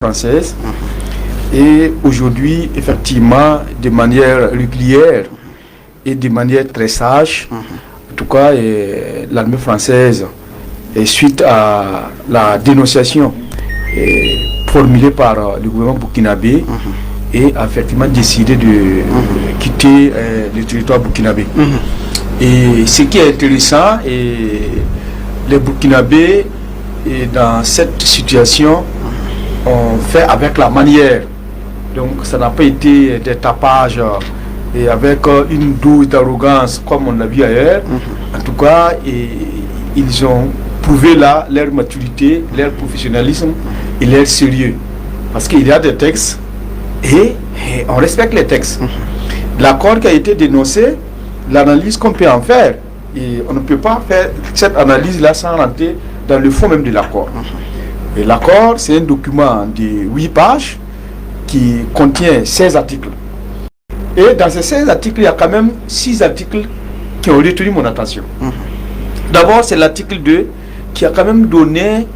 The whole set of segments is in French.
française. Et aujourd'hui, effectivement, de manière régulière et de manière très sage, en tout cas, l'armée française, suite à la dénonciation formulée par le gouvernement burkinabé, a effectivement décidé de quitter le territoire burkinabé. Et ce qui est intéressant, les Burkinabés, dans cette situation, ont fait avec la manière. Donc ça n'a pas été des tapages et avec une dose d'arrogance comme on l'a vu ailleurs. En tout cas, ils ont prouvé là leur maturité, leur professionnalisme et leur sérieux. Parce qu'il y a des textes et on respecte les textes. L'accord qui a été dénoncé, l'analyse qu'on peut en faire, et on ne peut pas faire cette analyse-là sans rentrer dans le fond même de l'accord. Et l'accord, c'est un document de 8 pages qui contient 16 articles. Et dans ces 16 articles, il y a quand même 6 articles qui ont retenu mon attention. D'abord, c'est l'article 2 qui a quand même donné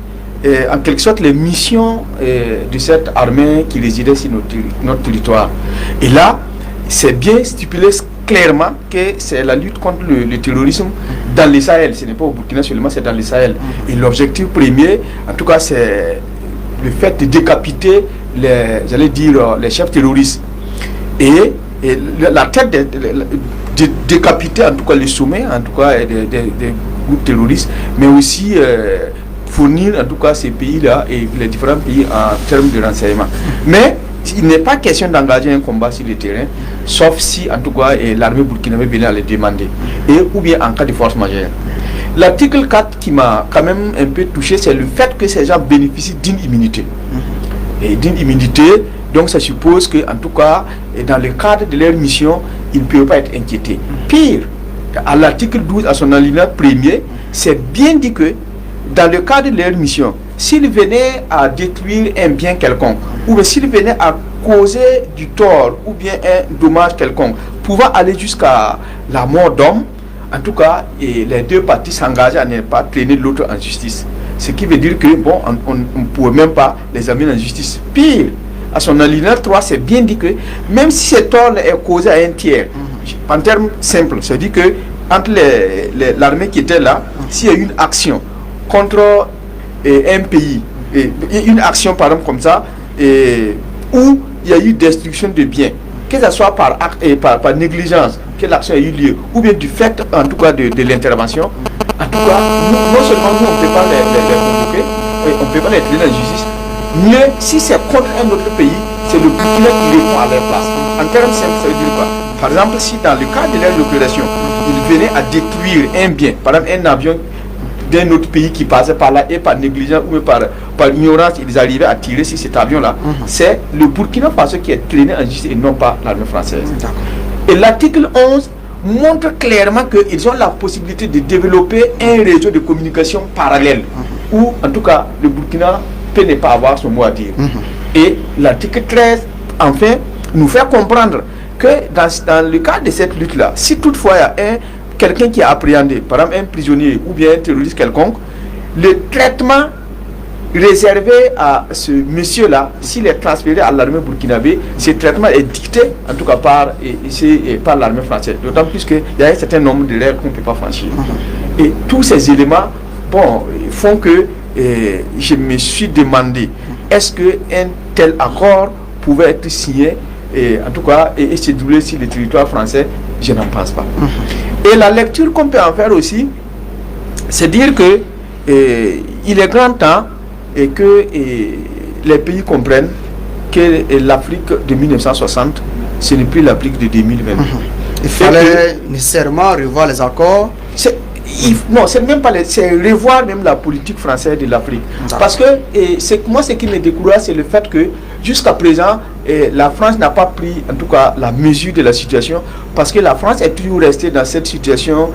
en quelque sorte les missions de cette armée qui résidait sur notre territoire. Et là, c'est bien stipulé clairement que c'est la lutte contre le terrorisme dans le Sahel. Ce n'est pas au Burkina seulement, c'est dans le Sahel. Et l'objectif premier, en tout cas, c'est le fait de décapiter les chefs terroristes. Et la tête de décapiter en tout cas les sommets, en tout cas des groupes terroristes, mais aussi fournir en tout cas ces pays-là et les différents pays en termes de renseignement. Mais il n'est pas question d'engager un combat sur le terrain, sauf si en tout cas l'armée burkinabé venait à le demander, ou bien en cas de force majeure. L'article 4 qui m'a quand même un peu touché, c'est le fait que ces gens bénéficient d'une immunité. Et d'une immunité, donc ça suppose que en tout cas, dans le cadre de leur mission, ils ne peuvent pas être inquiétés. Pire, à l'article 12, à son alinéa premier, c'est bien dit que dans le cadre de leur mission, s'ils venaient à détruire un bien quelconque, ou s'ils venaient à causer du tort ou bien un dommage quelconque, pouvant aller jusqu'à la mort d'homme, en tout cas, les deux parties s'engagent à ne pas traîner l'autre en justice. Ce qui veut dire que, bon, on ne pouvait même pas les amener en justice. Pire, à son alinéa 3, c'est bien dit que, même si ce tort est causé à un tiers, en termes simples, c'est-à-dire que, entre l'armée qui était là, s'il y a eu une action contre un pays, une action par exemple comme ça, où il y a eu destruction de biens, que ce soit par acte et par négligence, que l'action a eu lieu, ou bien du fait en tout cas de l'intervention, en tout cas, non seulement nous on ne peut pas les convoquer, on ne peut pas les traiter en justice, mais si c'est contre un autre pays, c'est le Burkina qui répond à leur place. En termes simples, ça veut dire quoi? Par exemple, si dans le cas de leur opération, ils venaient à détruire un bien, par exemple un avion d'un autre pays qui passait par là et par négligence ou par ignorance, ils arrivaient à tirer sur cet avion-là, c'est le Burkina Faso qui est traîné en justice et non pas l'armée française. Et l'article 11 montre clairement qu'ils ont la possibilité de développer un réseau de communication parallèle, où en tout cas le Burkina peut ne pas avoir son mot à dire. Et l'article 13, enfin, nous fait comprendre que dans le cadre de cette lutte-là, si toutefois il y a quelqu'un qui a appréhendé, par exemple un prisonnier ou bien un terroriste quelconque, le traitement réservé à ce monsieur-là, s'il est transféré à l'armée burkinabé, ce traitement est dicté, en tout cas par l'armée française. D'autant plus qu'il y a un certain nombre de règles qu'on ne peut pas franchir. Et tous ces éléments, font que je me suis demandé, est-ce qu'un tel accord pouvait être signé, en tout cas, et se dérouler sur le territoire français? Je n'en pense pas. Et la lecture qu'on peut en faire aussi, c'est dire que il est grand temps que les pays comprennent que l'Afrique de 1960, ce n'est plus l'Afrique de 2020. Il fallait nécessairement revoir les accords. Non, c'est même pas c'est revoir même la politique française de l'Afrique. Parce que moi, ce qui me décourage, c'est le fait que jusqu'à présent, la France n'a pas pris en tout cas la mesure de la situation, parce que la France est toujours restée dans cette situation,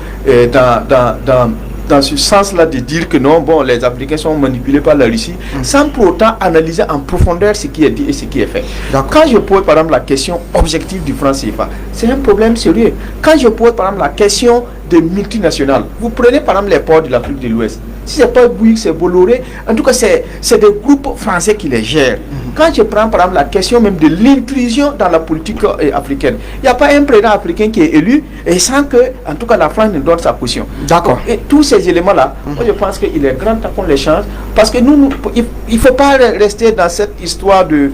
dans ce sens-là de dire que non, bon, les Africains sont manipulés par la Russie, sans pour autant analyser en profondeur ce qui est dit et ce qui est fait. Quand je pose par exemple la question objective du franc CFA, c'est un problème sérieux. Quand je pose par exemple la question des multinationales. Vous prenez par exemple les ports de l'Afrique de l'Ouest. Si c'est pas Bouygues, c'est Bolloré, en tout cas c'est des groupes français qui les gèrent. Quand je prends par exemple la question même de l'intrusion dans la politique africaine, il n'y a pas un président africain qui est élu et sans que, en tout cas, la France ne donne sa caution. D'accord. Et tous ces éléments-là, moi je pense qu'il est grand temps qu'on les change parce que nous il ne faut pas rester dans cette histoire de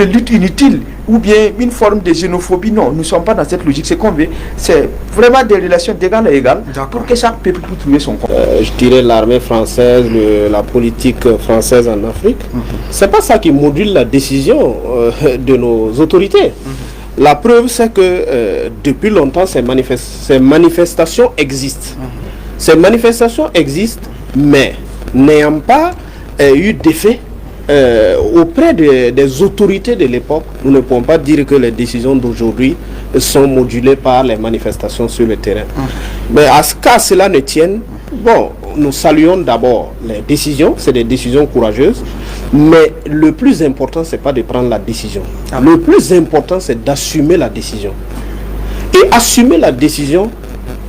lutte inutile ou bien une forme de xénophobie. Non, nous ne sommes pas dans cette logique. C'est qu'on veut, c'est vraiment des relations d'égal à égal pour que chaque peuple puisse trouver son compte. Je dirais l'armée française, la politique française en Afrique, c'est pas ça qui module la décision de nos autorités. La preuve, c'est que depuis longtemps, ces manifestations existent. Ces manifestations existent, mais n'ayant pas eu d'effet auprès des autorités de l'époque, nous ne pouvons pas dire que les décisions d'aujourd'hui sont modulées par les manifestations sur le terrain. Mais à ce qu'à cela ne tienne, bon, nous saluons d'abord les décisions, c'est des décisions courageuses, mais le plus important, c'est pas de prendre la décision. Le plus important, c'est d'assumer la décision. Et assumer la décision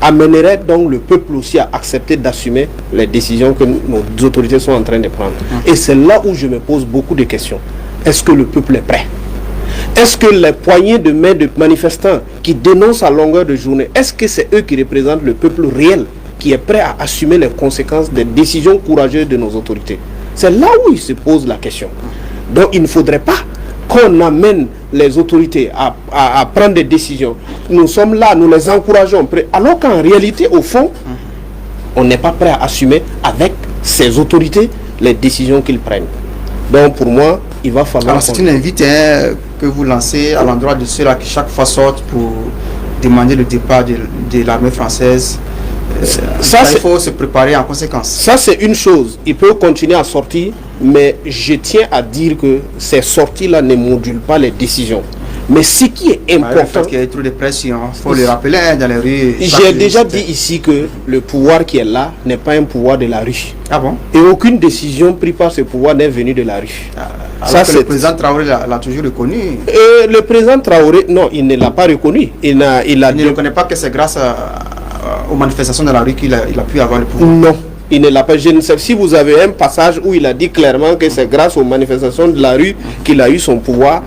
amènerait donc le peuple aussi à accepter d'assumer les décisions que nos autorités sont en train de prendre. Et c'est là où je me pose beaucoup de questions. Est-ce que le peuple est prêt? Est-ce que les poignées de main de manifestants qui dénoncent à longueur de journée, est-ce que c'est eux qui représentent le peuple réel qui est prêt à assumer les conséquences des décisions courageuses de nos autorités? C'est là où il se pose la question. Donc il ne faudrait pas qu'on amène les autorités à prendre des décisions. Nous sommes là, nous les encourageons, alors qu'en réalité, au fond, on n'est pas prêt à assumer avec ces autorités les décisions qu'ils prennent. Donc pour moi, il va falloir... Alors c'est une invite que vous lancez à l'endroit de ceux-là qui chaque fois sortent pour demander le départ de l'armée française. Il faut se préparer en conséquence. Ça c'est une chose. Il peut continuer à sortir, mais je tiens à dire que ces sorties-là ne modulent pas les décisions. Mais ce qui est important... Il y a trop de pression, il faut le rappeler dans les rues. J'ai déjà dit ici que le pouvoir qui est là n'est pas un pouvoir de la rue. Ah bon? Et aucune décision prise par ce pouvoir n'est venue de la rue. Ça, le président Traoré l'a toujours reconnu. Le président Traoré, non, il ne l'a pas reconnu. Il ne reconnaît pas que c'est grâce aux manifestations de la rue qu'il a pu avoir le pouvoir. Non, il ne l'a pas. Je ne sais si vous avez un passage où il a dit clairement que c'est grâce aux manifestations de la rue qu'il a eu son pouvoir.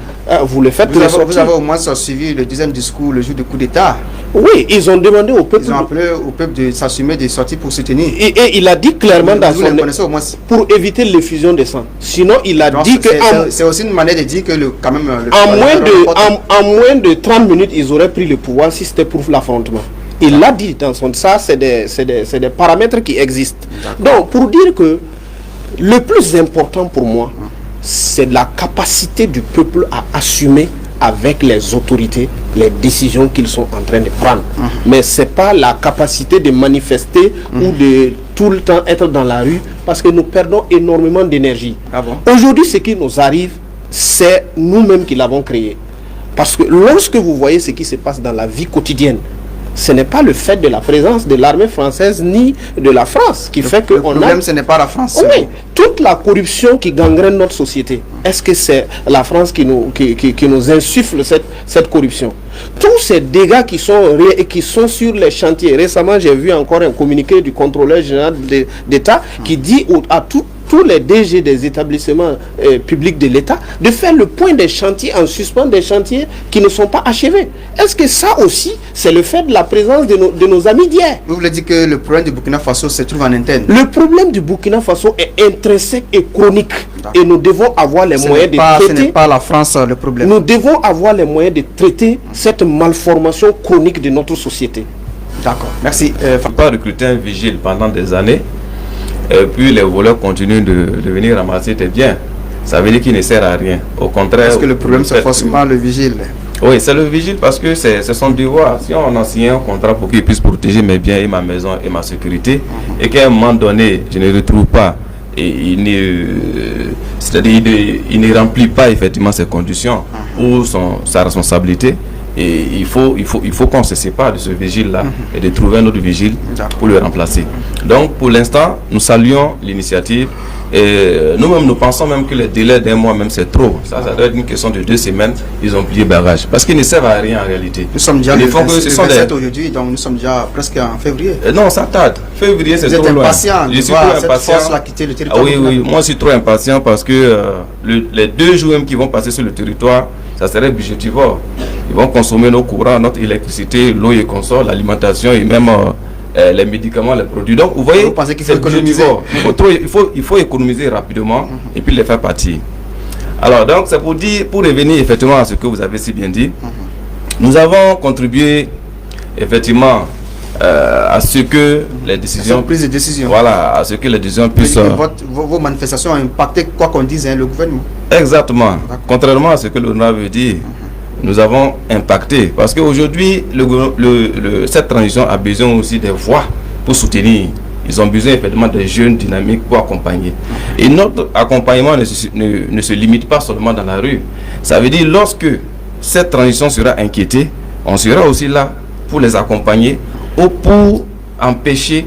Vous le faites. Vous avez au moins suivi le deuxième discours le jour du coup d'État. Oui, ils ont demandé au peuple. Ils ont appelé au peuple de s'assumer des sorties pour soutenir. Et il a dit clairement dans son... pour éviter l'effusion de sang. Sinon, il a dit que... C'est aussi une manière de dire que quand même... En moins de 30 minutes, ils auraient pris le pouvoir si c'était pour l'affrontement. Il l'a dit dans son... Ça, c'est des paramètres qui existent. Donc, pour dire que le plus important pour moi, c'est la capacité du peuple à assumer avec les autorités les décisions qu'ils sont en train de prendre. Mais ce n'est pas la capacité de manifester ou de tout le temps être dans la rue, parce que nous perdons énormément d'énergie. Aujourd'hui, ce qui nous arrive, c'est nous-mêmes qui l'avons créé. Parce que lorsque vous voyez ce qui se passe dans la vie quotidienne, ce n'est pas le fait de la présence de l'armée française ni de la France qui fait que... Le problème, ce n'est pas la France. Oui, toute la corruption qui gangrène notre société, est-ce que c'est la France qui nous insuffle cette corruption? Tous ces dégâts qui sont sur les chantiers. Récemment, j'ai vu encore un communiqué du contrôleur général d'État qui dit à tous les DG des établissements publics de l'État de faire le point des chantiers en suspens, des chantiers qui ne sont pas achevés. Est-ce que ça aussi, c'est le fait de la présence de nos amis d'hier? Vous voulez dire que le problème du Burkina Faso se trouve en interne? Le problème du Burkina Faso est intrinsèque et chronique. Et nous devons avoir les moyens de traiter... Ce n'est pas la France le problème. Nous devons avoir les moyens de traiter cette malformation chronique de notre société. D'accord, merci. Faut pas recruter un vigile pendant des années. Et puis les voleurs continuent de venir ramasser tes biens. Ça veut dire qu'il ne sert à rien. Au contraire... Est-ce que le problème c'est forcément le vigile? Oui, c'est le vigile parce que c'est son devoir. Si on a signé un contrat pour qu'il puisse protéger mes biens et ma maison et ma sécurité, et qu'à un moment donné, je ne retrouve pas, et il ne remplit pas effectivement ses conditions ou sa responsabilité, Et il faut qu'on se sépare de ce vigile-là et de trouver un autre vigile pour le remplacer. Donc, pour l'instant, nous saluons l'initiative. Et nous-mêmes, nous pensons même que les délais d'un mois, même c'est trop. Ça doit être une question de 2 semaines. Ils ont plié bagage. Parce qu'ils ne servent à rien en réalité. Nous sommes déjà le 27 aujourd'hui, donc nous sommes déjà presque en février. Non, ça tarde. Février, c'est trop loin. Je suis trop impatient. Quitter le territoire. Ah, oui, moi je suis trop impatient parce que les 2 jours même qui vont passer sur le territoire, ça serait budgétivore. Ils vont consommer nos courants, notre électricité, l'eau et consorts, l'alimentation et même les médicaments, les produits. Donc vous voyez, vous pensez qu'il faut économiser? Il faut économiser rapidement et puis les faire partir. Alors donc c'est pour revenir effectivement à ce que vous avez si bien dit. Nous avons contribué effectivement à ce que les décisions, prise de décision. Voilà, à ce que les décisions puissent. Vos manifestations ont impacté quoi qu'on dise le gouvernement. Exactement. Contrairement à ce que l'honorable dit, nous avons impacté parce qu'aujourd'hui cette transition a besoin aussi des voix pour soutenir. Ils ont besoin effectivement des jeunes dynamiques pour accompagner. Et notre accompagnement ne se limite pas seulement dans la rue. Ça veut dire lorsque cette transition sera inquiétée, on sera aussi là pour les accompagner ou pour empêcher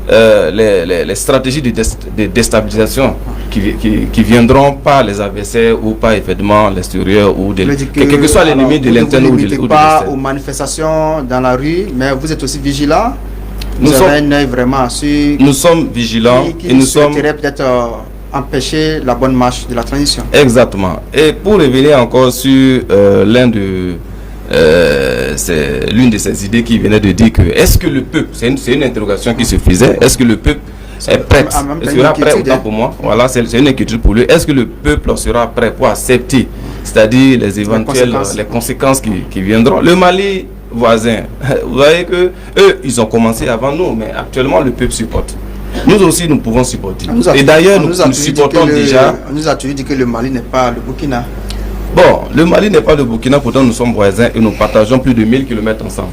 les stratégies de déstabilisation qui viendront par les adversaires ou par effectivement l'extérieur ou quel que soit l'ennemi de l'interne ou de l'externe. Pas aux manifestations dans la rue, mais vous êtes aussi vigilant. Vous avez un œil vraiment sur. Nous sommes vigilants et nous sommes peut-être empêcher la bonne marche de la transition. Exactement. Et pour revenir encore sur c'est l'une de ces idées qui venait de dire que est-ce que le peuple, c'est une interrogation qui se faisait, est-ce que le peuple est prêt, sera prêt autant pour moi, voilà, c'est une inquiétude pour lui, est-ce que le peuple sera prêt pour accepter, c'est-à-dire les éventuelles conséquences qui viendront. Le Mali voisin, vous voyez que eux, ils ont commencé avant nous, mais actuellement le peuple supporte. Nous aussi, nous pouvons supporter. Et d'ailleurs, nous supportons déjà. On nous a toujours dit que le Mali n'est pas le Burkina. Bon, le Mali n'est pas le Burkina, pourtant nous sommes voisins et nous partageons plus de 1000 km ensemble.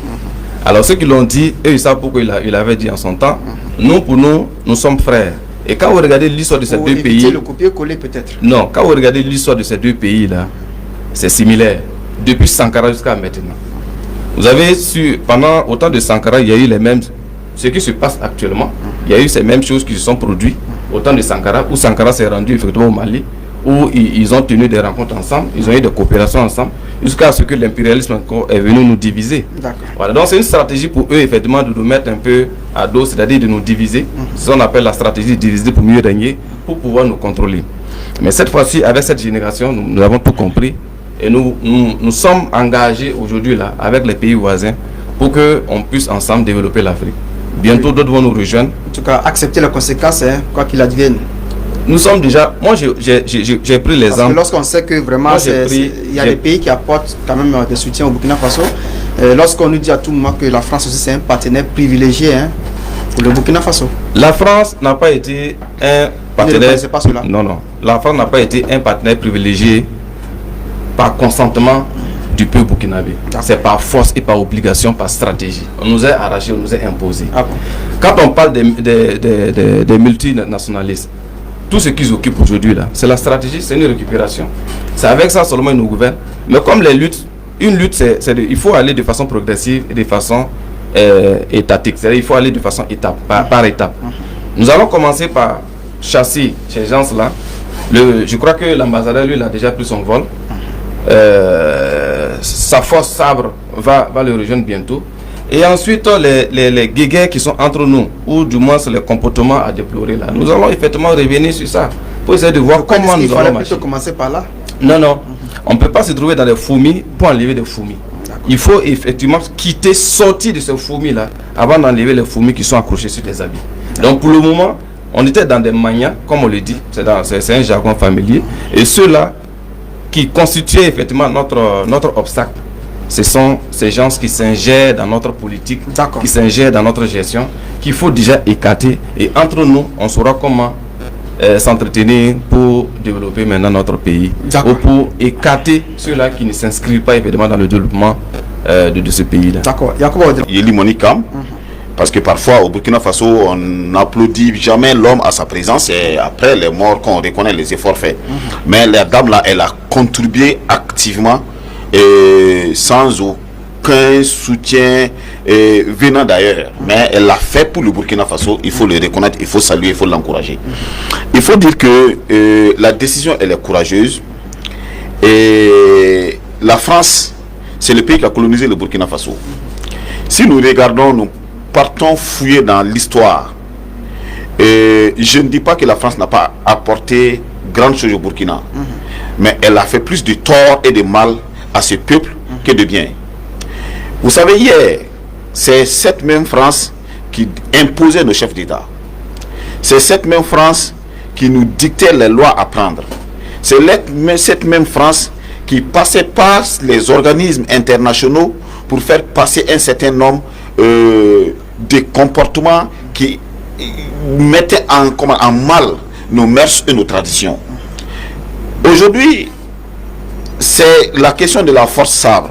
Alors ceux qui l'ont dit, eux ils savent pourquoi il avait dit en son temps. Nous, pour nous sommes frères. Et quand vous regardez l'histoire de ces deux pays... le copier-coller peut-être. Non, quand vous regardez l'histoire de ces deux pays-là, c'est similaire. Depuis Sankara jusqu'à maintenant. Vous avez su, pendant autant de Sankara, il y a eu les mêmes... Ce qui se passe actuellement, il y a eu ces mêmes choses qui se sont produites au temps de Sankara, où Sankara s'est rendu effectivement au Mali, où ils ont tenu des rencontres ensemble, ils ont eu des coopérations ensemble, jusqu'à ce que l'impérialisme est venu nous diviser. Voilà, donc c'est une stratégie pour eux, effectivement, de nous mettre un peu à dos, c'est-à-dire de nous diviser. C'est ce qu'on appelle la stratégie diviser pour mieux régner, pour pouvoir nous contrôler. Mais cette fois-ci, avec cette génération, nous avons tout compris, et nous sommes engagés aujourd'hui là, avec les pays voisins, pour qu'on puisse ensemble développer l'Afrique. Bientôt, d'autres vont nous rejoindre. En tout cas, accepter les conséquences, quoi qu'il advienne. Nous sommes déjà... Moi, j'ai pris l'exemple... Parce que lorsqu'on sait que vraiment, il y a des pays qui apportent quand même des soutiens au Burkina Faso, lorsqu'on nous dit à tout moment que la France aussi, c'est un partenaire privilégié pour le Burkina Faso. La France n'a pas été un partenaire... Ne pas cela. Non. La France n'a pas été un partenaire privilégié par consentement du peuple burkinabé. C'est par force et par obligation, par stratégie. On nous a arraché, on nous a imposé. Quand on parle des multinationalistes, tout ce qu'ils occupent aujourd'hui là, c'est la stratégie, c'est une récupération. C'est avec ça seulement ils nous gouvernent. Mais comme les luttes, une lutte, il faut aller de façon progressive et de façon étatique. C'est-à-dire il faut aller de façon par étape. Nous allons commencer par chasser ces gens-là. Je crois que l'ambassadeur, lui, il a déjà pris son vol. Sa force sabre va le rejoindre bientôt. Et ensuite, les guéguerres qui sont entre nous, ou du moins les comportements à déplorer là, nous allons effectivement revenir sur ça pour essayer de voir comment nous allons marcher. Commencer par là? Non. On ne peut pas se trouver dans les fourmis pour enlever des fourmis. Il faut effectivement sortir de ces fourmis là avant d'enlever les fourmis qui sont accrochées sur les habits. Donc pour le moment, on était dans des manias, comme on le dit, c'est un jargon familier. Et ceux-là qui constituaient effectivement notre obstacle, ce sont ces gens qui s'ingèrent dans notre politique, qui s'ingèrent dans notre gestion, qu'il faut déjà écarter. Et entre nous, on saura comment s'entretenir pour développer maintenant notre pays. Ou pour écarter ceux-là qui ne s'inscrivent pas évidemment dans le développement de ce pays-là. D'accord. Yeli Monica, parce que parfois au Burkina Faso, on n'applaudit jamais l'homme à sa présence et après les morts qu'on reconnaît les efforts faits. Mais la dame là, elle a contribué activement et sans aucun soutien venant d'ailleurs. Mais elle l'a fait pour le Burkina Faso. Il faut le reconnaître, il faut saluer, il faut l'encourager. Il faut dire que la décision, elle est courageuse. Et la France, c'est le pays qui a colonisé le Burkina Faso. Si nous regardons, nous partons fouiller dans l'histoire. Je ne dis pas que la France n'a pas apporté grande chose au Burkina, mais elle a fait plus de tort et de mal à ce peuple que de bien. Vous savez, hier, c'est cette même France qui imposait nos chefs d'État. C'est cette même France qui nous dictait les lois à prendre. C'est cette même France qui passait par les organismes internationaux pour faire passer un certain nombre de comportements qui mettaient en mal nos mœurs et nos traditions. Aujourd'hui, c'est la question de la force sabre.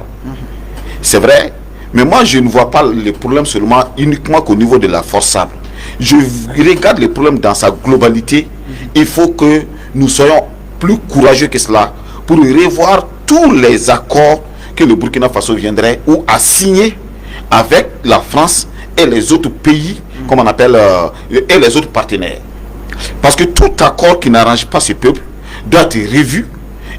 C'est vrai, mais moi je ne vois pas le problème seulement uniquement qu'au niveau de la force sabre. Je regarde le problème dans sa globalité. Il faut que nous soyons plus courageux que cela pour revoir tous les accords que le Burkina Faso viendrait ou à signer avec la France et les autres pays, comme on appelle, et les autres partenaires. Parce que tout accord qui n'arrange pas ce peuple doit être revu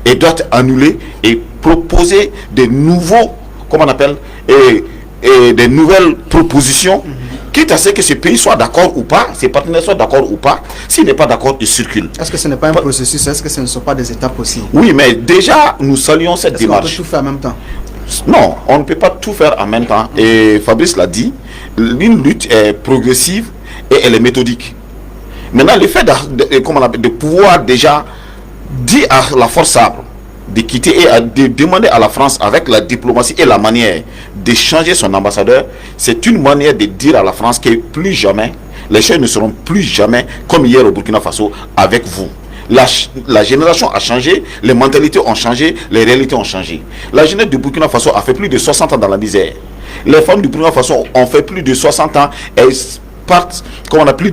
et doit être annulé et proposer des nouveaux, comme on appelle, et des nouvelles propositions, quitte à ce que ce pays soit d'accord ou pas, ses partenaires soient d'accord ou pas. S'il n'est pas d'accord, il circule. Est-ce que ce n'est pas un processus? Est-ce que ce ne sont pas des étapes aussi? Oui, mais déjà, nous saluons cette démarche. Est-ce qu'on peut tout faire en même temps? Non, on ne peut pas tout faire en même temps. Et Fabrice l'a dit, une lutte est progressive et elle est méthodique. Maintenant, le fait de pouvoir déjà dire à la force sabre de quitter et de demander à la France avec la diplomatie et la manière de changer son ambassadeur, c'est une manière de dire à la France que plus jamais, les choses ne seront plus jamais comme hier au Burkina Faso avec vous. La génération a changé, les mentalités ont changé, les réalités ont changé. La jeunesse du Burkina Faso a fait plus de 60 ans dans la misère. Les femmes du Burkina Faso ont fait plus de 60 ans, elles partent, comme on a plus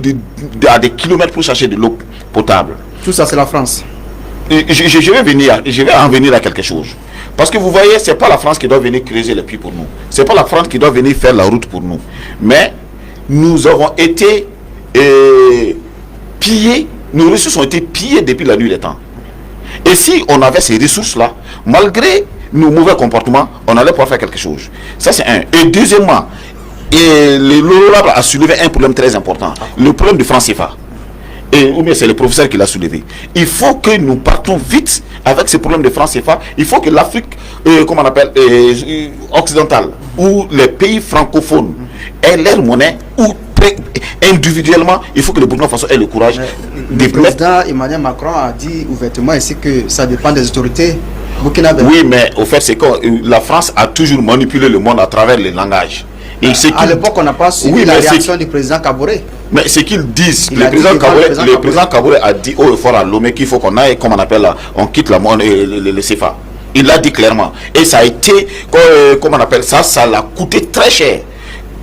à des kilomètres pour chercher de l'eau potable. Tout ça, c'est la France. Je vais en venir à quelque chose. Parce que vous voyez, c'est pas la France qui doit venir creuser les puits pour nous. C'est pas la France qui doit venir faire la route pour nous. Mais nous avons été pillés, nos ressources ont été pillées depuis la nuit des temps. Et si on avait ces ressources-là, malgré nos mauvais comportements, on allait pouvoir faire quelque chose. Ça, c'est un. Et deuxièmement, l'honorable a soulevé un problème très important. Le problème du franc CFA. Ou bien c'est le professeur qui l'a soulevé. Il faut que nous partons vite avec ce problème de franc CFA. Il faut que l'Afrique, comment on appelle, occidentale, ou les pays francophones aient leur monnaie, ou individuellement, il faut que le Burkina Faso ait le courage. Le président Emmanuel Macron a dit ouvertement ici que ça dépend des autorités burkinabées. Oui, mais au fait, c'est que la France a toujours manipulé le monde à travers les langages. Et à l'époque, on n'a pas suivi la réaction du président Kaboré. Mais ce qu'ils disent, le président Kaboré a dit haut et fort à Lomé qu'il faut qu'on aille, comme on appelle, on quitte la monnaie et le CFA. Il l'a dit clairement. Et ça a été, comment on appelle ça, ça l'a coûté très cher.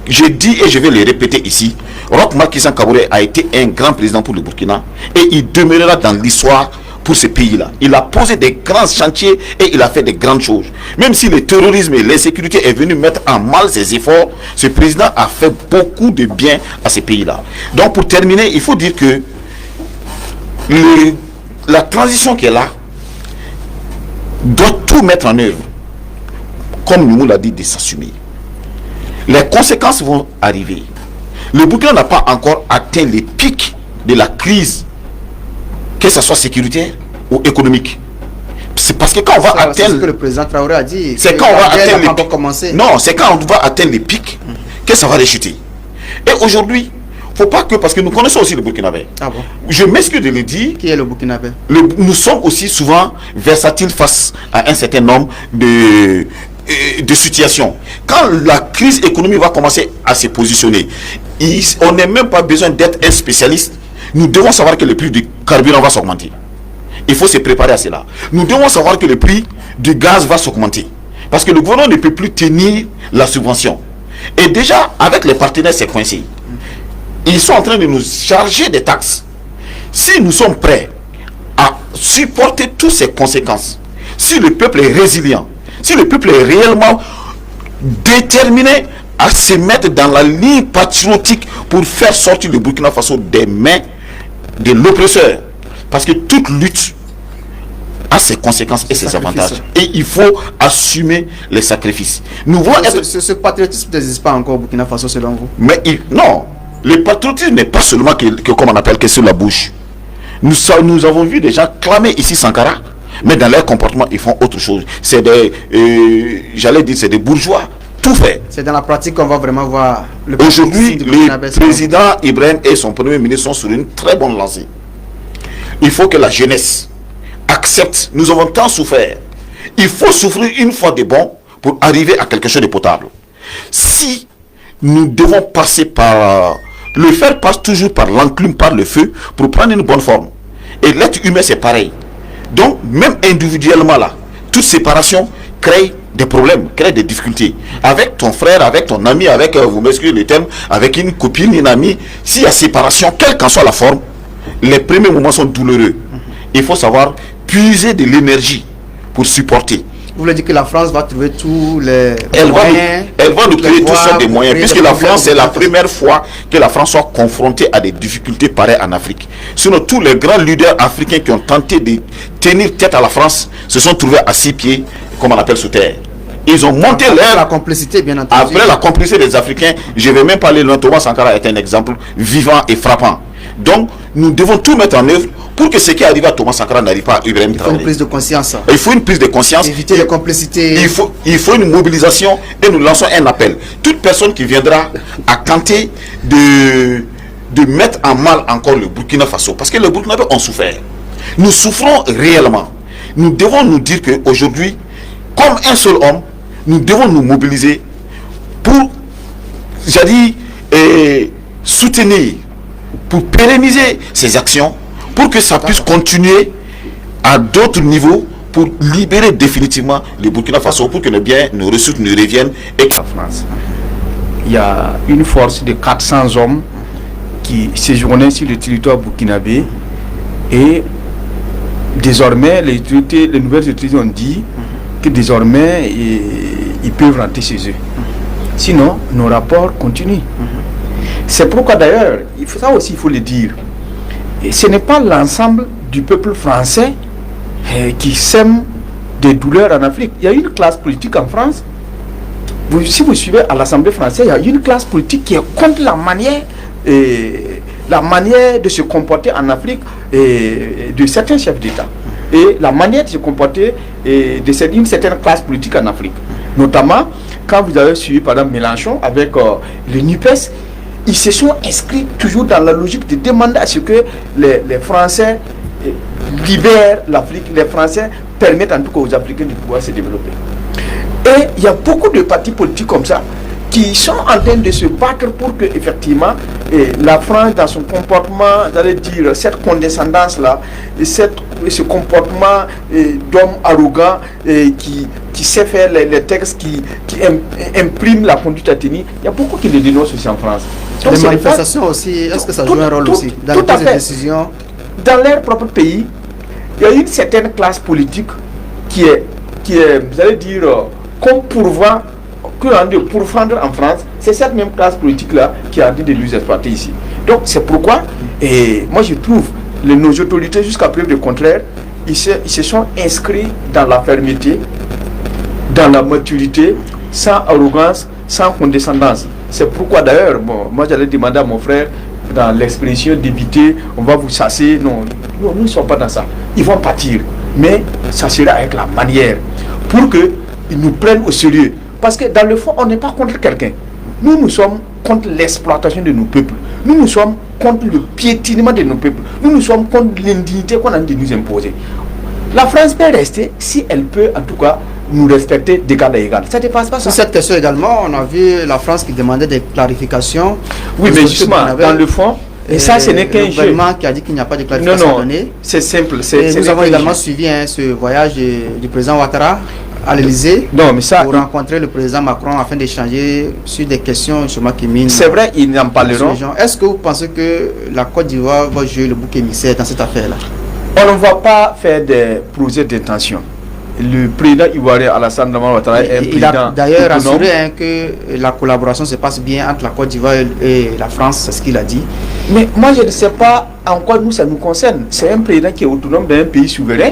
Je dis et je vais le répéter ici, Roch Marc Christian Kaboré a été un grand président pour le Burkina et il demeurera dans l'histoire pour ce pays-là. Il a posé des grands chantiers et il a fait des grandes choses. Même si le terrorisme et l'insécurité est venu mettre en mal ses efforts, ce président a fait beaucoup de bien à ce pays-là. Donc pour terminer, il faut dire que la transition qui est là doit tout mettre en œuvre, comme nous l'a dit, de s'assumer. Les conséquences vont arriver. Le Burkina n'a pas encore atteint les pics de la crise, que ce soit sécuritaire ou économique. C'est parce que quand on va atteindre... C'est ce que le président Traoré a dit. C'est quand on va atteindre les pics. Non, c'est quand on va atteindre les pics que ça va rechuter. Et aujourd'hui, il ne faut pas que... Parce que nous connaissons aussi le Burkinabé. Ah bon? Je m'excuse de le dire. Qui est le Burkinabé? Nous sommes aussi souvent versatiles face à un certain nombre de situations. Quand la crise économique va commencer à se positionner, on n'a même pas besoin d'être un spécialiste. Nous devons savoir que le prix du carburant va s'augmenter. Il faut se préparer à cela. Nous devons savoir que le prix du gaz va s'augmenter. Parce que le gouvernement ne peut plus tenir la subvention. Et déjà, avec les partenaires, c'est coincé. Ils sont en train de nous charger des taxes. Si nous sommes prêts à supporter toutes ces conséquences, si le peuple est résilient, si le peuple est réellement déterminés à se mettre dans la ligne patriotique pour faire sortir le Burkina Faso des mains de l'oppresseur. Parce que toute lutte a ses conséquences et ses avantages. Et il faut assumer les sacrifices. Nous voulons ce patriotisme n'existe pas encore au Burkina Faso selon vous? Mais non, le patriotisme n'est pas seulement que comme on appelle que sur la bouche. Nous avons vu des gens clamer ici Sankara, mais dans leur comportement, ils font autre chose. C'est des, j'allais dire, c'est des bourgeois. Tout fait. C'est dans la pratique qu'on va vraiment voir le Aujourd'hui, le président Ibrahim et son premier ministre sont sur une très bonne lancée. Il faut que la jeunesse accepte. Nous avons tant souffert. Il faut souffrir une fois de bon pour arriver à quelque chose de potable. Si nous devons passer par... Le fer passe toujours par l'enclume, par le feu, pour prendre une bonne forme. Et l'être humain, c'est pareil. Donc, même individuellement, là, toute séparation crée des problèmes, crée des difficultés. Avec ton frère, avec ton ami, avec, vous m'excusez le terme, avec une copine, une amie, s'il y a séparation, quelle qu'en soit la forme, les premiers moments sont douloureux. Il faut savoir puiser de l'énergie pour supporter. Vous voulez dire que la France va trouver tous les moyens, elle va nous créer tous sortes de moyens, puisque la France, c'est la première fois que la France soit confrontée à des difficultés pareilles en Afrique. Sinon, tous les grands leaders africains qui ont tenté de tenir tête à la France se sont trouvés à 6 pieds, comme on appelle sous terre. Ils ont monté la complicité, bien entendu. Après la complicité des Africains, je ne vais même pas parler de Thomas Sankara est un exemple vivant et frappant. Donc, nous devons tout mettre en œuvre pour que ce qui arrive à Thomas Sankara n'arrive pas à Ibrahim Traoré. Il faut une prise de conscience. Il faut une prise de conscience. Éviter les complicités. Il faut une mobilisation et nous lançons un appel. Toute personne qui viendra à tenter de mettre en mal encore le Burkina Faso, parce que les Burkinabés ont souffert. Nous souffrons réellement. Nous devons nous dire qu'aujourd'hui, comme un seul homme, nous devons nous mobiliser pour, soutenir, pour pérenniser ces actions, pour que ça puisse continuer à d'autres niveaux, pour libérer définitivement le Burkina Faso, pour que nos ressources nous reviennent. Et la France, il y a une force de 400 hommes qui séjournaient sur le territoire burkinabé, et désormais les nouvelles autorités ont dit que désormais ils peuvent rentrer chez eux. Sinon, nos rapports continuent. C'est pourquoi d'ailleurs, il faut le dire, et ce n'est pas l'ensemble du peuple français qui sème des douleurs en Afrique. Il y a une classe politique en France. Si vous suivez à l'Assemblée française, il y a une classe politique qui est contre la manière de se comporter en Afrique de certains chefs d'État. Et la manière de se comporter d'une certaine classe politique en Afrique. Notamment, quand vous avez suivi par exemple Mélenchon avec le NUPES, ils se sont inscrits toujours dans la logique de demander à ce que les Français libèrent l'Afrique, les Français permettent en tout cas aux Africains de pouvoir se développer. Et il y a beaucoup de partis politiques comme ça qui sont en train de se battre pour que effectivement la France dans son comportement, j'allais dire cette condescendance-là, ce comportement d'homme arrogant qui sait faire les textes qui impriment la conduite à tenir, il y a beaucoup qui le dénoncent aussi en France. Donc, les manifestations aussi, est-ce que ça joue un rôle aussi dans les prises de décision? Dans leur propre pays, il y a une certaine classe politique qui est vous allez dire, qu'on pourvoit, pourfendre en France, c'est cette même classe politique-là qui a dit de nous exploiter ici. Donc c'est pourquoi, et moi je trouve, nos autorités, jusqu'à preuve du contraire, ils se sont inscrits dans la fermeté, dans la maturité, sans arrogance, sans condescendance. C'est pourquoi d'ailleurs, moi j'allais demander à mon frère, dans l'expression d'éviter, on va vous chasser. Non, nous ne sommes pas dans ça. Ils vont partir. Mais ça sera avec la manière. Pour qu'ils nous prennent au sérieux. Parce que dans le fond, on n'est pas contre quelqu'un. Nous sommes contre l'exploitation de nos peuples. Nous sommes contre le piétinement de nos peuples. Nous sommes contre l'indignité qu'on a de nous imposer. La France peut rester si elle peut, en tout cas, nous respecter d'égal à égal. Ça ne dépasse pas ça. Sur cette question également, on a vu la France qui demandait des clarifications. Oui, mais justement, dans le fond, et ça, ce n'est qu'un jeu. Le gouvernement qui a dit qu'il n'y a pas de clarification à donner. C'est simple. Nous avons également suivi ce voyage du président Ouattara à l'Élysée pour rencontrer le président Macron afin d'échanger sur des questions qui minent. C'est vrai, ils en parleront. Est-ce que vous pensez que la Côte d'Ivoire va jouer le bouc émissaire dans cette affaire-là? On ne va pas faire des projets d'intention. le président ivoirien Alassane Dramane Ouattara est un Il a président d'ailleurs autonome. assuré que la collaboration se passe bien entre la Côte d'Ivoire et la France, c'est ce qu'il a dit. Mais moi, je ne sais pas en quoi nous, ça nous concerne. C'est un président qui est autonome d'un pays souverain.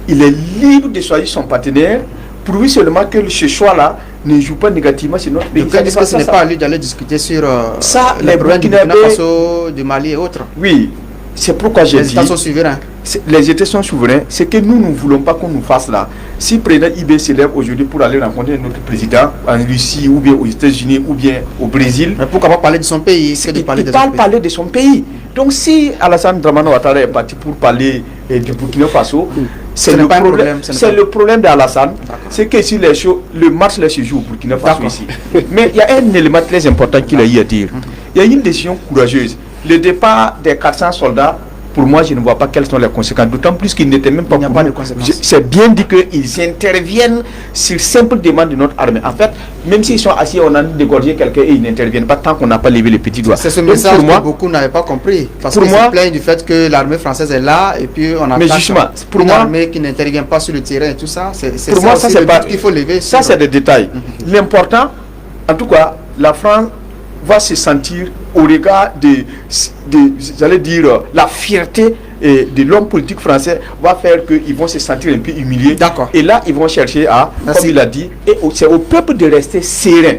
Il est libre de choisir son partenaire, prouver seulement que ce choix-là ne joue pas négativement sur notre pays. Donc, est-ce que ce n'est pas à lui d'aller discuter sur les problèmes du Burkina Burkinabés, Faso, du Mali et autres? Oui, c'est pourquoi j'ai Les dit... États sont souverains. Les États sont souverains. Ce que nous ne voulons pas qu'on nous fasse là. Si le président IB s'élève aujourd'hui pour aller rencontrer notre président en Russie ou bien aux États-Unis ou bien au Brésil, Mais pourquoi pas parler de son pays il parle de son pays. Donc si Alassane Dramane Ouattara est parti pour parler du Burkina Faso, c'est le problème d'Alassane. C'est que si les choses, le match là se joue au Burkina Faso ici. Mais il y a un élément très important qu'il a eu à dire. Il y a une décision courageuse. Le départ des 400 soldats, pour moi, je ne vois pas quelles sont les conséquences. D'autant plus qu'ils n'étaient même pas... de conséquences. C'est bien dit qu'ils interviennent sur simple demande de notre armée. En fait, même s'ils sont assis, on a dégorgé quelqu'un et ils n'interviennent pas tant qu'on n'a pas levé les petits doigts. C'est ce message que beaucoup n'avaient pas compris. Parce qu'ils se plaignent du fait que l'armée française est là et puis on a une armée qui n'intervient pas sur le terrain et tout ça. C'est pour moi, ça c'est pas qu'il faut lever. Ça, c'est des détails. L'important, en tout cas, la France va se sentir au regard j'allais dire, la fierté de l'homme politique français va faire qu'ils vont se sentir un peu humiliés. D'accord. Et là, ils vont chercher à, comme il a dit, c'est au peuple de rester serein.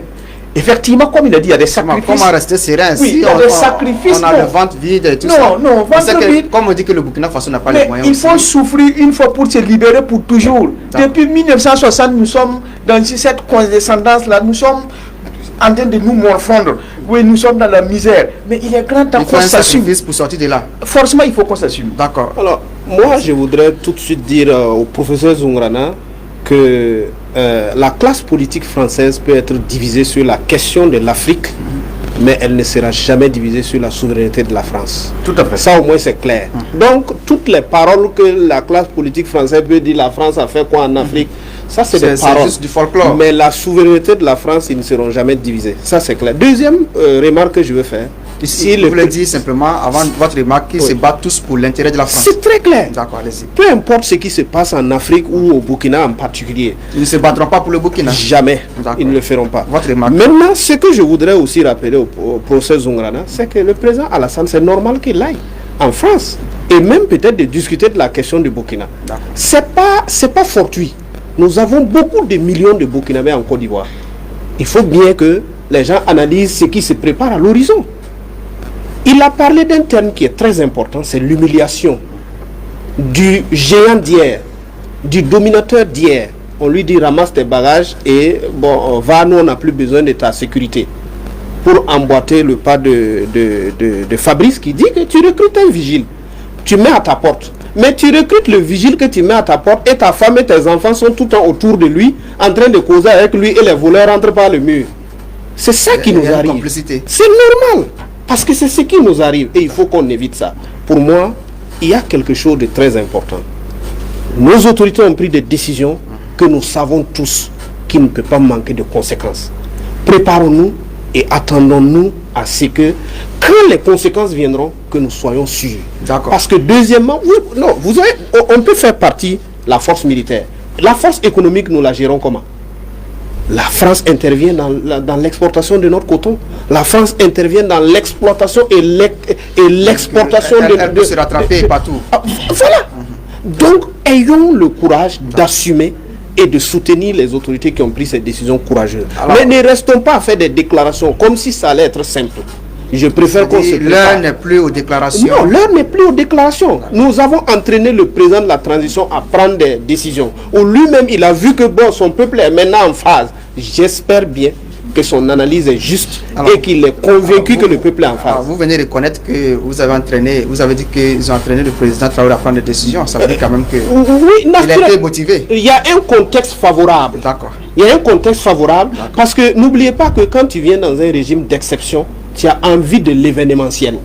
Effectivement, comme il a dit, il y a des sacrifices. Comment rester serein? Oui, il y a des sacrifices. On a le ventre vide et tout ça. Non, ventre vide. Comme on dit que le Burkina Faso n'a pas les moyens. Il faut souffrir une fois pour se libérer pour toujours. Depuis 1960, nous sommes dans cette condescendance-là. Nous sommes en train de nous morfondre. Oui, nous sommes dans la misère. Mais il est grand temps qu'on s'assume. Pour sortir de là. Forcément, il faut qu'on s'assume. D'accord. Alors, moi, je voudrais tout de suite dire au professeur Zoungrana que la classe politique française peut être divisée sur la question de l'Afrique, mais elle ne sera jamais divisée sur la souveraineté de la France. Tout à fait. Ça, au moins, c'est clair. Donc, toutes les paroles que la classe politique française peut dire, la France a fait quoi en Afrique, ça, c'est des paroles. Juste du folklore. Mais la souveraineté de la France, ils ne seront jamais divisés. Ça, c'est clair. Deuxième remarque que je veux faire. Ici, vous voulez dire simplement, avant votre remarque, qu'ils se battent tous pour l'intérêt de la France. C'est très clair. D'accord, allez-y. Peu importe ce qui se passe en Afrique ou au Burkina en particulier. Ils ne se battront pas pour le Burkina? Jamais. Ils ne le feront pas. Votre remarque. Maintenant, ce que je voudrais aussi rappeler au professeur Zoungrana, c'est que le président Alassane, c'est normal qu'il aille en France. Et même peut-être de discuter de la question du Burkina. C'est pas fortuit. Nous avons beaucoup de millions de Burkinabés en Côte d'Ivoire. Il faut bien que les gens analysent ce qui se prépare à l'horizon. Il a parlé d'un terme qui est très important, c'est l'humiliation du géant d'hier, du dominateur d'hier. On lui dit ramasse tes bagages et bon, va, nous on n'a plus besoin de ta sécurité. Pour emboîter le pas de Fabrice qui dit que tu recrutes un vigile, tu mets à ta porte. Mais tu recrutes le vigile que tu mets à ta porte et ta femme et tes enfants sont tout le temps autour de lui, en train de causer avec lui et les voleurs rentrent par le mur. C'est ça qui nous arrive. C'est normal. Parce que c'est ce qui nous arrive et il faut qu'on évite ça. Pour moi, il y a quelque chose de très important. Nos autorités ont pris des décisions que nous savons tous qui ne peut pas manquer de conséquences. Préparons-nous et attendons-nous à ce que, quand les conséquences viendront, que nous soyons sûrs. Parce que deuxièmement, on peut faire partie la force militaire. La force économique, nous la gérons comment? La France intervient dans l'exportation de notre coton. La France intervient dans l'exploitation et l'exportation de... Elle peut se rattraper partout. Voilà. Donc, ayons le courage d'assumer et de soutenir les autorités qui ont pris ces décisions courageuses. Mais ne restons pas à faire des déclarations comme si ça allait être simple. Je préfère qu'on se prépare. L'heure n'est plus aux déclarations. Non, l'heure n'est plus aux déclarations. Nous avons entraîné le président de la transition à prendre des décisions. Où lui-même, il a vu que bon, son peuple est maintenant en phase. J'espère bien que son analyse est juste et qu'il est convaincu que le peuple est en phase. Vous venez reconnaître que vous avez dit qu'ils ont entraîné le président Traoré à prendre des décisions. Ça veut dire quand même que il a été motivé. Il y a un contexte favorable. D'accord. Il y a un contexte favorable parce que n'oubliez pas que quand tu viens dans un régime d'exception, tu as envie de l'événementiel.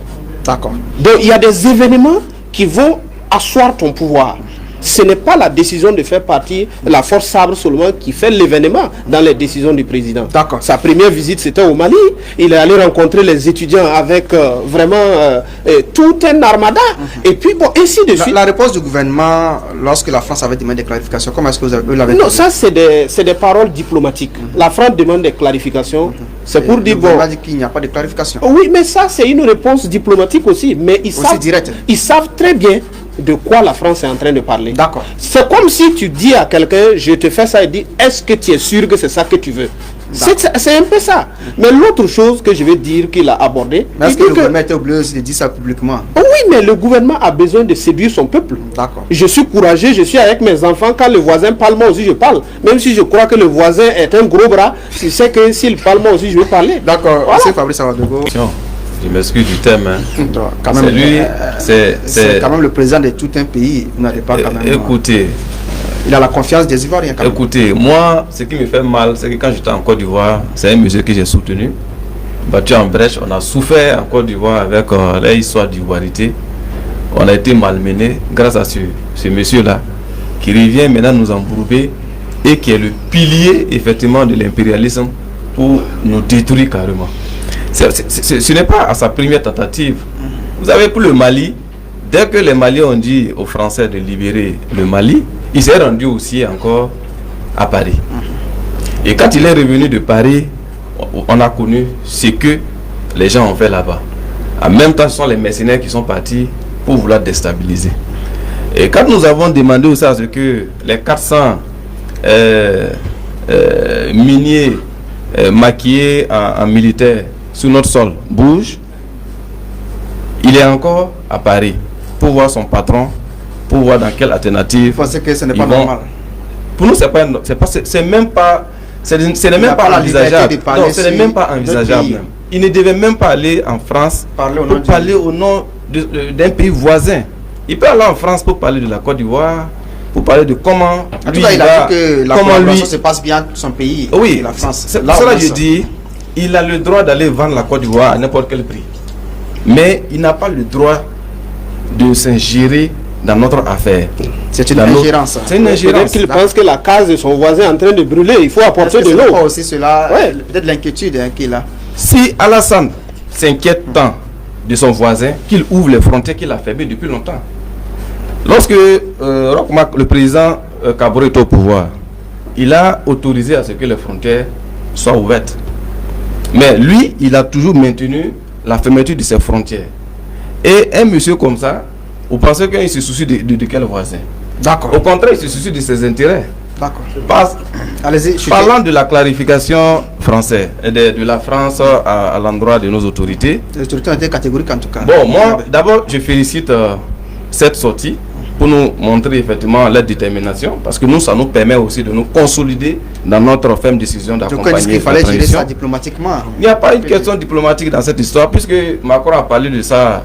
D'accord. Donc il y a des événements qui vont asseoir ton pouvoir. Ce n'est pas la décision de faire partie de la force sabre seulement qui fait l'événement dans les décisions du président. D'accord. Sa première visite, c'était au Mali. Il est allé rencontrer les étudiants avec vraiment tout un armada. Et puis, bon, ainsi de suite. La réponse du gouvernement, lorsque la France avait demandé des clarifications, comment est-ce que vous l'avez Non, ça, c'est des paroles diplomatiques. La France demande des clarifications. C'est pour dire, bon... On dit qu'il n'y a pas de clarification. Oui, mais ça, c'est une réponse diplomatique aussi. Mais ils savent très bien de quoi la France est en train de parler. D'accord. C'est comme si tu dis à quelqu'un, je te fais ça, et dis, est-ce que tu es sûr que c'est ça que tu veux? C'est un peu ça. Mais l'autre chose que je vais dire qu'il a abordé... Est-ce que le gouvernement était obligé de dire ça publiquement? Oui, mais le gouvernement a besoin de séduire son peuple. D'accord. Je suis courageux, je suis avec mes enfants. Quand le voisin parle, moi aussi je parle. Même si je crois que le voisin est un gros bras, je sais que s'il parle, moi aussi je vais parler. D'accord. Voilà. C'est Fabrice Ouagadougou. Je m'excuse du thème. C'est lui, c'est quand même le président de tout un pays. Vous n'allez pas quand même. Écoutez. Il a la confiance des Ivoiriens quand même. Écoutez, moi, ce qui me fait mal, c'est que quand j'étais en Côte d'Ivoire, c'est un monsieur que j'ai soutenu, battu en brèche. On a souffert en Côte d'Ivoire avec l'histoire d'ivoirité. On a été malmenés grâce à ce monsieur-là qui revient maintenant nous embourber et qui est le pilier effectivement de l'impérialisme pour nous détruire carrément. Ce n'est pas à sa première tentative. Vous avez pour le Mali, dès que les Maliens ont dit aux Français de libérer le Mali, il s'est rendu aussi encore à Paris. Et quand il est revenu de Paris, on a connu ce que les gens ont fait là-bas. En même temps, ce sont les mercenaires qui sont partis pour vouloir déstabiliser. Et quand nous avons demandé aussi à ce que les 400 miniers maquillés en militaire sur notre sol bouge, il est encore à Paris pour voir son patron, pour voir dans quelle alternative. Vous pensez que ce n'est pas normal? Pour nous, c'est même pas, ce n'est même pas envisageable. Non, ce n'est même pas envisageable. Il ne devait même pas aller en France pour parler au nom d'un pays voisin. Il peut aller en France pour parler de la Côte d'Ivoire, pour parler de comment en tout cas, il a dit que la collaboration se passe bien dans son pays. Oui, la France. C'est pour cela que je dis, il a le droit d'aller vendre la Côte d'Ivoire à n'importe quel prix. Mais il n'a pas le droit de s'ingérer dans notre affaire. C'est une ingérence. C'est une ingérence. Il pense que la case de son voisin est en train de brûler. Il faut apporter de l'eau. Aussi cela, peut-être l'inquiétude qu'il a. Si Alassane s'inquiète tant de son voisin qu'il ouvre les frontières qu'il a fermées depuis longtemps. Lorsque Roch-Marc, le président Kabore est au pouvoir, il a autorisé à ce que les frontières soient ouvertes. Mais lui, il a toujours maintenu la fermeture de ses frontières. Et un monsieur comme ça, vous pensez qu'il se soucie de quel voisin? D'accord. Au contraire, il se soucie de ses intérêts. D'accord. Parlant de la clarification française, de la France à l'endroit de nos autorités. Les autorités ont été catégoriques en tout cas. Bon, moi, d'abord, je félicite cette sortie pour nous montrer effectivement leur détermination, parce que nous, ça nous permet aussi de nous consolider dans notre ferme décision d'accompagner. Donc, il fallait gérer ça diplomatiquement. Il n'y a pas une question diplomatique dans cette histoire, puisque Macron a parlé de ça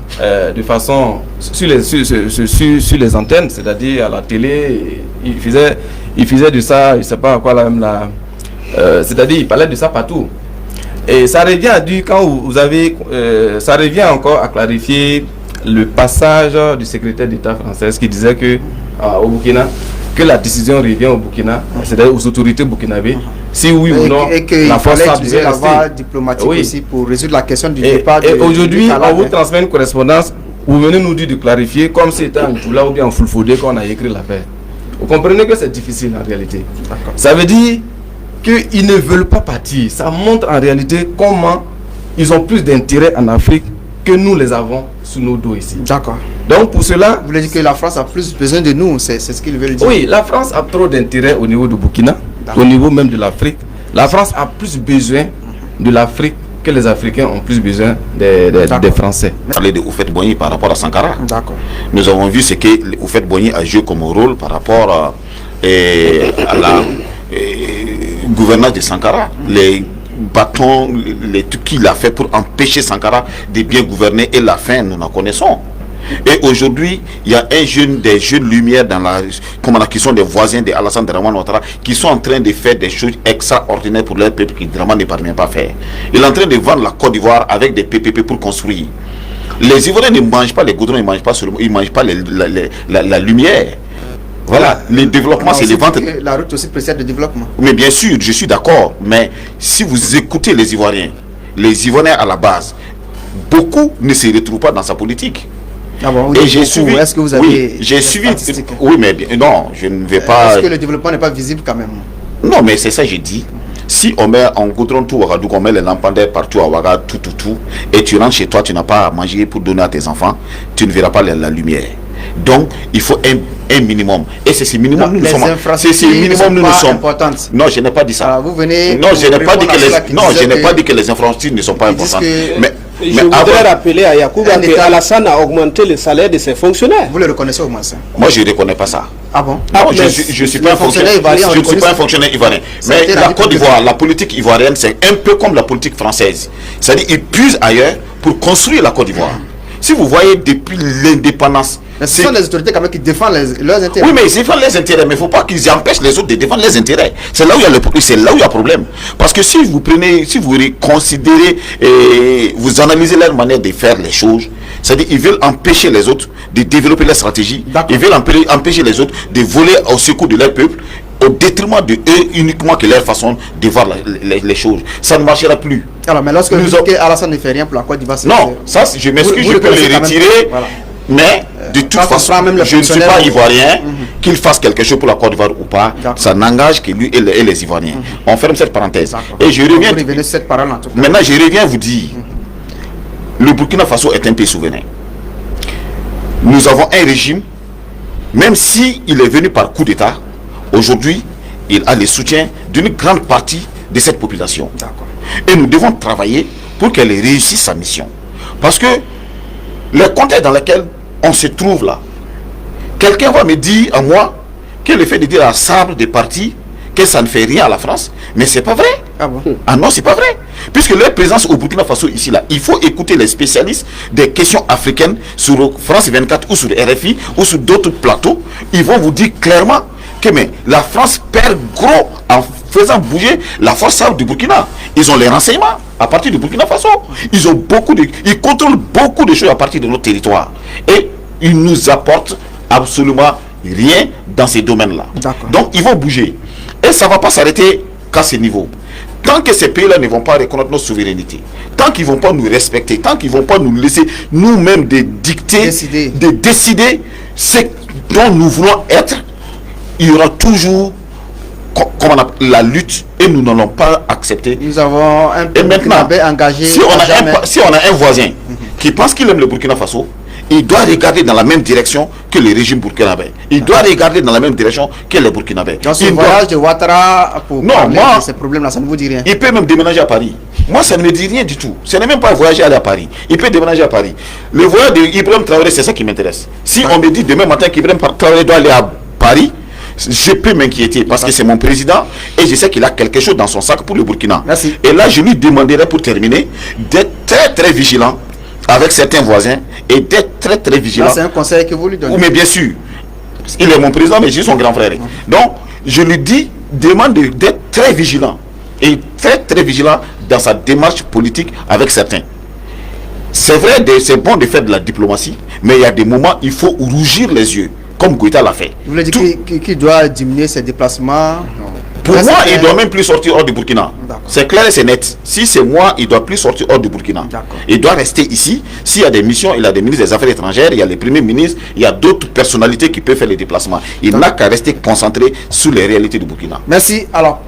de façon sur les antennes, c'est-à-dire à la télé. Il faisait de ça, je ne sais pas quoi là, c'est-à-dire il parlait de ça partout. Et ça revient à dire, quand vous avez, ça revient encore à clarifier le passage du secrétaire d'État français qui disait que au Burkina, que la décision revient au Burkina, c'est-à-dire aux autorités burkinabées, si oui ou non et que la force utiliser la voie diplomatique aussi pour résoudre la question du départ. Et aujourd'hui, on vous transmet une correspondance, vous venez nous dire de clarifier comme si c'était en Toula ou bien en Fulfodé qu'on a écrit l'affaire. Vous comprenez que c'est difficile en réalité. Ça veut dire qu'ils ne veulent pas partir. Ça montre en réalité comment ils ont plus d'intérêt en Afrique que nous les avons sous nos dos ici. D'accord. Donc pour cela... Vous voulez dire que la France a plus besoin de nous, c'est ce qu'ils veulent dire? Oui, la France a trop d'intérêt au niveau du Burkina, au niveau même de l'Afrique. La France a plus besoin de l'Afrique que les Africains ont plus besoin des Français. Parler de Houphouët-Boigny par rapport à Sankara. D'accord. Nous avons vu ce que Houphouët-Boigny a joué comme rôle par rapport à la gouvernance de Sankara. Les bâtons, les trucs qu'il a fait pour empêcher Sankara de bien gouverner, et la fin, nous la connaissons. Et aujourd'hui, il y a des jeunes lumières dans qui sont des voisins de Alassane Dramane Ouattara, qui sont en train de faire des choses extraordinaires pour leur peuple que Dramane ne parvient pas à faire. Il est en train de vendre la Côte d'Ivoire avec des PPP pour construire. Les Ivoiriens ne mangent pas les goudrons, ils ne mangent pas la lumière. Voilà, le développement, c'est les ventes. La route aussi précède le développement. Mais bien sûr, je suis d'accord. Mais si vous écoutez les Ivoiriens à la base, beaucoup ne se retrouvent pas dans sa politique. Ah bon, et j'ai suivi. Est-ce que vous avez oui, j'ai suivi. Oui, mais non, je ne vais pas. Est-ce que le développement n'est pas visible quand même? Non, mais c'est ça que j'ai dit. Si on met en goudron tout Ouagadougou, on met les lampadaires partout à Ouaga, tout, et tu rentres chez toi, tu n'as pas à manger pour donner à tes enfants, tu ne verras pas la lumière. Donc, il faut un minimum. Et c'est ce minimum nous sommes. C'est ce minimum nous sommes. Importantes. Non, je n'ai pas dit ça. Alors, vous venez. Non, je n'ai pas dit que les infrastructures ne sont pas importantes. Je voudrais rappeler à Yacouba que Alassane a augmenté le salaire de ses fonctionnaires. Vous le reconnaissez au moins ça? Moi, je ne reconnais pas ça. Ah bon? Non, je ne suis pas un fonctionnaire ivoirien. Je ne suis pas un fonctionnaire ivoirien. Mais la Côte d'Ivoire, la politique ivoirienne, c'est un peu comme la politique française. C'est-à-dire qu'ils puisent ailleurs pour construire la Côte d'Ivoire. Si vous voyez depuis l'indépendance... Mais ce sont les autorités quand même qui défendent leurs intérêts. Oui, mais ils défendent leurs intérêts, mais il ne faut pas qu'ils empêchent les autres de défendre leurs intérêts. C'est là où il y a problème. Parce que si vous considérez et vous analysez leur manière de faire les choses, c'est-à-dire qu'ils veulent empêcher les autres de développer leur stratégie, ils veulent empêcher les autres de voler au secours de leur peuple, au détriment de eux uniquement que leur façon de voir les choses. Ça ne marchera plus. Alors, mais lorsque vous dites qu'Alassane ne fait rien pour la Côte d'Ivoire, non, ça, je m'excuse, je peux les retirer. Voilà. Mais de toute façon, je ne suis pas ivoirien, qu'il fasse quelque chose pour la Côte d'Ivoire ou pas, ça n'engage que lui et les Ivoiriens. On ferme cette parenthèse. Et je reviens. Maintenant, je reviens vous dire, le Burkina Faso est un pays souverain. Nous avons un régime, même s'il est venu par coup d'État, aujourd'hui, il a le soutien d'une grande partie de cette population. Et nous devons travailler pour qu'elle réussisse sa mission. Parce que le contexte dans lequel on se trouve là, quelqu'un va me dire à moi que le fait de dire à Sabre des partis que ça ne fait rien à la France, mais c'est pas vrai. Ah bon? Ah non, c'est pas vrai. Puisque leur présence au Burkina Faso ici là, il faut écouter les spécialistes des questions africaines sur France 24 ou sur RFI ou sur d'autres plateaux. Ils vont vous dire clairement que mais la France perd gros en faisant bouger la force du Burkina. Ils ont les renseignements à partir du Burkina Faso. Ils contrôlent beaucoup de choses à partir de notre territoire. Et ils nous apportent absolument rien dans ces domaines-là. Donc ils vont bouger. Et ça ne va pas s'arrêter qu'à ce niveau. Tant que ces pays-là ne vont pas reconnaître notre souveraineté, tant qu'ils ne vont pas nous respecter, tant qu'ils ne vont pas nous laisser nous-mêmes de dicter, de décider ce dont nous voulons être, il y aura toujours la lutte et nous n'allons pas accepter. Nous avons un peu engagé. Si on a un voisin qui pense qu'il aime le Burkina Faso, il doit regarder dans la même direction que le régime burkinabé. Il doit regarder dans la même direction que les Burkinabés. Dans ce voyage de Ouattara pour parler de ces problèmes-là, ça ne vous dit rien? Il peut même déménager à Paris. Moi, ça ne me dit rien du tout. Ce n'est même pas voyager aller à Paris. Il peut déménager à Paris. Le voyage d'Ibrahim Traoré, c'est ça qui m'intéresse. Si on me dit demain matin qu'Ibrahim Traoré doit aller à Paris, je peux m'inquiéter parce que c'est mon président et je sais qu'il a quelque chose dans son sac pour le Burkina. Merci. Et là, je lui demanderai pour terminer d'être très très vigilant avec certains voisins et d'être très très vigilant. C'est un conseil que vous lui donnez. Mais bien sûr, il est mon président, mais je suis son grand frère. Donc, je lui demande d'être très vigilant et très très vigilant dans sa démarche politique avec certains. C'est vrai, c'est bon de faire de la diplomatie, mais il y a des moments il faut rougir les yeux, comme Goïta l'a fait. Vous voulez dire qu'il doit diminuer ses déplacements? Pour moi, il ne doit même plus sortir hors du Burkina. C'est clair et c'est net. Si c'est moi, il ne doit plus sortir hors du Burkina. Il doit rester ici. S'il y a des missions, il y a des ministres des Affaires étrangères, il y a les premiers ministres, il y a d'autres personnalités qui peuvent faire les déplacements. Il n'a qu'à rester concentré sur les réalités du Burkina. Merci. Alors,